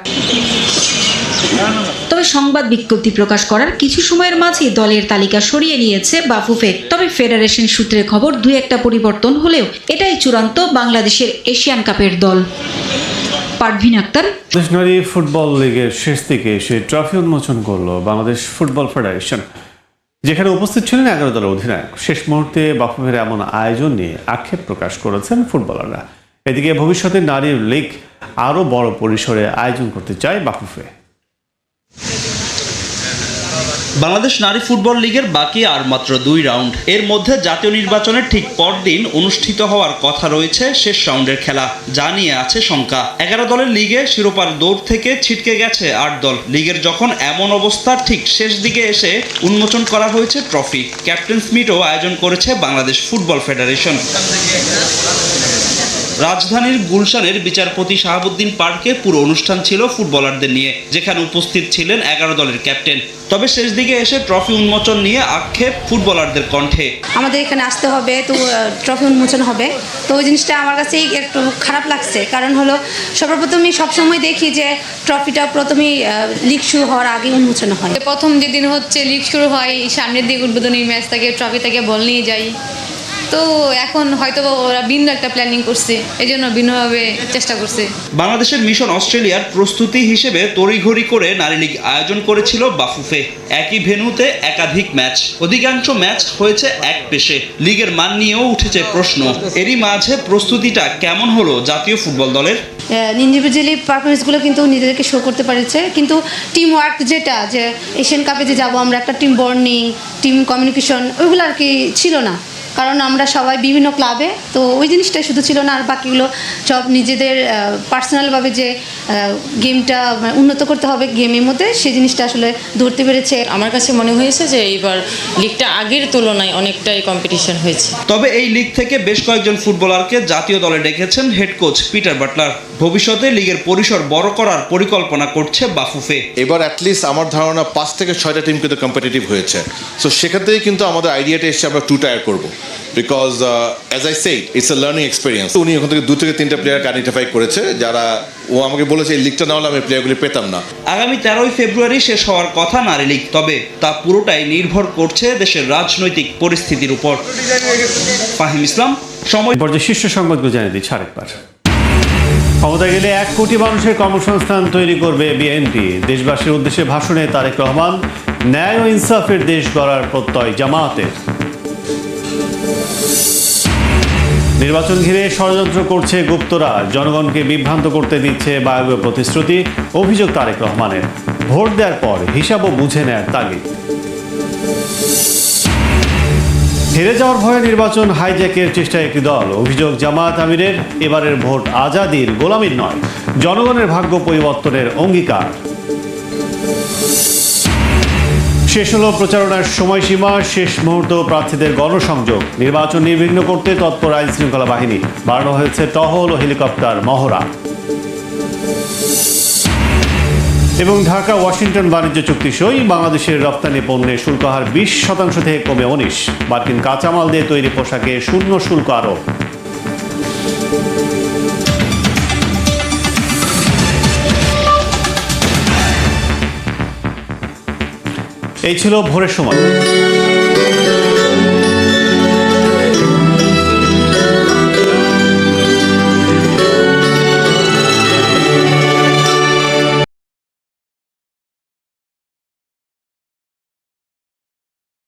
তবে সংবাদ বিজ্ঞপ্তি প্রকাশ করার কিছু সময়ের মাঝেই দলের তালিকা সরিয়ে নিয়েছে বাফুফে। তবে ফেডারেশন সূত্রে খবর 2-1টা পরিবর্তন হলেও এটাই চূড়ান্ত বাংলাদেশের এশিয়ান কাপের দল। পারভিন আক্তার। বাংলাদেশ নারী ফুটবল লিগের শেষ দিকে এসে ট্রফি উন্মোচন করলো বাংলাদেশ ফুটবল ফেডারেশন, যেখানে উপস্থিত ছিলেন 11 দলের অধিনায়ক। শেষ মুহূর্তে বাফুফের এমন আয়োজন নিয়ে আক্ষেপ প্রকাশ করেছেন ফুটবলাররা। এদিকে ভবিষ্যতে নারী লিগ আরও বড় পরিসরে আয়োজন করতে চায় বাফুফে। বাংলাদেশ নারী ফুটবল লিগের বাকি আর মাত্র 2 রাউন্ড। এর মধ্যে জাতীয় নির্বাচনের ঠিক পরদিন অনুষ্ঠিত হওয়ার কথা রয়েছে শেষ রাউন্ডের খেলা, যা নিয়ে আছে শঙ্কা। 11 দলের লিগে শিরোপার দৌড় থেকে ছিটকে গেছে 8 দল। লিগের যখন এমন অবস্থার ঠিক শেষ দিকে এসে উন্মোচন করা হয়েছে ট্রফি। ক্যাপ্টেন্স মিটও আয়োজন করেছে বাংলাদেশ ফুটবল ফেডারেশন। রাজধানীর গুলশানের বিচারপতি শাহাবুদ্দিন পার্কে পুরো অনুষ্ঠান ছিল ফুটবলারদের নিয়ে, যেখানে উপস্থিত ছিলেন 11 দলের ক্যাপ্টেন। তবে শেষ দিকে এসে ট্রফি উন্মোচন নিয়ে আক্ষেপ ফুটবলারদের কণ্ঠে। আমাদের এখানে আসতে হবে, তো ট্রফি উন্মোচন হবে, তো ওই জিনিসটা আমার কাছে একটু খারাপ লাগছে। কারণ হলো সর্বপ্রথমই সবসময় দেখি যে ট্রফিটা প্রথমেই লিগ শুরু হওয়ার আগে উন্মোচন হয়। প্রথম যেদিন হচ্ছে লিগ শুরু হয়, সামনের দিকে উদ্বোধনী ম্যাচ থেকে ট্রফি থেকে বল নিয়ে যাই, তো এখন হয়তো ওরা ভিন্ন একটা প্ল্যানিং করছে, এই জন্য ভিন্নভাবে চেষ্টা করছে। বাংলাদেশের মিশন অস্ট্রেলিয়ার প্রস্তুতি হিসেবে তড়িঘড়ি করে নারী লীগ আয়োজন করেছিল বাফুফে। একই ভেন্যুতে একাধিক ম্যাচ, অধিকাংশ ম্যাচ হয়েছে এক পেশে। লিগের মান নিয়েও উঠেছে প্রশ্ন। এরই মাঝে প্রস্তুতিটা কেমন হলো জাতীয় ফুটবল দলের? ইন্ডিভিজুয়ালি পারফরমেন্সগুলো কিন্তু নিজেদেরকে শো করতে পেরেছে, কিন্তু টিম ওয়ার্ক যেটা, যে এশিয়ান কাপে যে যাবো আমরা, একটা টিম বর্নিং, টিম কমিউনিকেশন, ওইগুলো আর কি ছিল না। কারণ আমরা সবাই বিভিন্ন ক্লাবে, তো ওই জিনিসটাই শুধু ছিল না, আর বাকিগুলো সব নিজেদের পার্সোনালভাবে যে গেমটা উন্নত করতে হবে গেমের মধ্যে, সেই জিনিসটা আসলে ধরতে পেরেছে। আমার কাছে মনে হয়েছে যে এইবার লিগটা আগের তুলনায় অনেকটাই কম্পিটিশন হয়েছে। তবে এই লিগ থেকে বেশ কয়েকজন ফুটবলারকে জাতীয় দলে ডেকেছেন হেড কোচ পিটার বাটলার। ভবিষ্যতে লিগের পরিসর বড় করার পরিকল্পনা করছে বাফুফে। এবার অ্যাটলিস্ট আমার ধারণা 5 থেকে 6টা টিম কিন্তু কম্পিটিটিভ হয়েছে। সো সেখান থেকে কিন্তু আমাদের আইডিয়াটা এসে আমরা 2 টায়ার করবো। Because as I said, it's a learning experience. উনি ওখান থেকে 2 থেকে 3টা প্লেয়ারকে আইডেন্টিফাই করেছে, যারা ও আমাকে বলেছে এই লিগটা না হলে আমি প্লেয়ারগুলি পেতাম না। আগামী 13 ফেব্রুয়ারি শেষ হওয়ার কথা নারী লীগ, তবে তা পুরোটাই নির্ভর করছে দেশের রাজনৈতিক পরিস্থিতির উপর। ফাহিম ইসলাম, সময়। পর্যায়ে শীর্ষ সংবাদগুলো জানিয়ে দিচ্ছি আরেকবার। ক্ষমতা গেলে 1 কোটি মানুষের কর্মসংস্থান তৈরি করবে বিএনপি। দেশবাসীর উদ্দেশ্যে ভাষণে তারেক রহমান ন্যায় ও ইনসাফের দেশ গড়ার প্রত্যয় জামায়াতের। নির্বাচন ঘিরে ষড়যন্ত্র করছে গুপ্তরা, জনগণকে বিভ্রান্ত করতে দিচ্ছে বায়বীয় প্রতিশ্রুতি, অভিযোগ তারেক রহমানের। ভোট দেওয়ার পর হিসাবও বুঝে নেয়ার তাগিদ। হেরে যাওয়ার ভয়ে নির্বাচন হাইজ্যাকের চেষ্টায় একটি দল, অভিযোগ জামায়াত আমিরের। এবারের ভোট আজাদির, গোলামির নয়, জনগণের ভাগ্য পরিবর্তনের অঙ্গীকার। শেষ হলো প্রচারণার সময়সীমা, শেষ মুহূর্ত প্রার্থীদের গণসংযোগ। নির্বাচন নির্বিঘ্ন করতে তৎপর আইন শৃঙ্খলা বাহিনী, বাড়ানো হয়েছে টহল ও হেলিকপ্টার মহড়া। এবং ঢাকা ওয়াশিংটন বাণিজ্য চুক্তি সই, বাংলাদেশের রপ্তানি পণ্যে শুল্ক হার 20% থেকে কমে 19। মার্কিন কাঁচামাল দিয়ে তৈরি পোশাকে শূন্য শুল্ক আরোপ। এই ছিল ভোরের সময়।